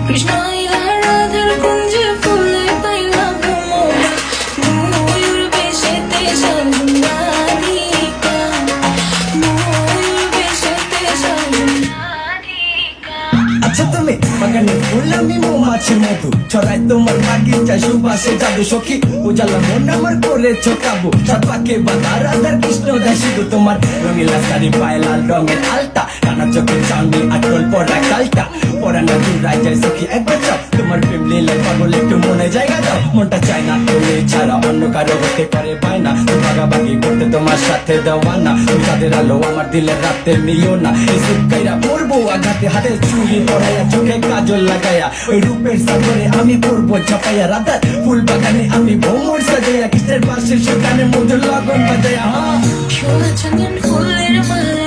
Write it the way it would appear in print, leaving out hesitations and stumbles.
কৃষ্ণ আইলা রাধার কুঞ্জে ফুলে পাইলা ভ্রমরা, ময়ূর বেশেতে সাজুন রাধিকা, ময়ূর বেশেতে সাজুন রাধিকা। আচ্ছা তুমি বাগানে ফুল আমি মৌমাছি মধু ছড়াই তোমার বাগিচা সুবাসে জাদু সখী উজালা মন আমার করেছ কাবু সাত পাকে বাধা রাধার কৃষ্ণ দেয় শুধু তোমার রঙিলা শাড়ি পায়ে লাল রঙের আলতা কানা চোখে চাঁদনি আটল পড়া কালটা পরানা দূরাই যায় সখী একবার চাও তোমার প্রেম লীলা পাগল একটু মনে জায়গা দাও মনটা চায় না তুমি ছাড়া অন্য কারো হতে পারে পায় না তুমি ভাগাভাগি করতে তোমার সাথে দেওয়া না তুমি তাদের আলো আমার দিলের রাতে নিও না এই সুকাইরা পড়বো আঘাতে হাতে চুড়ি পড়াইয়া চোখে কাজল লাগাইয়া ওই রূপের সাগরে আমি পড়বো ঝাপাইয়া রাধার ফুল বাগানে আমি ভ্রমর সাজাইয়া কৃষ্ণের পাশে সেখানে মধুর লগন বাজাইয়া সোনা চন্দন ফুলের মালা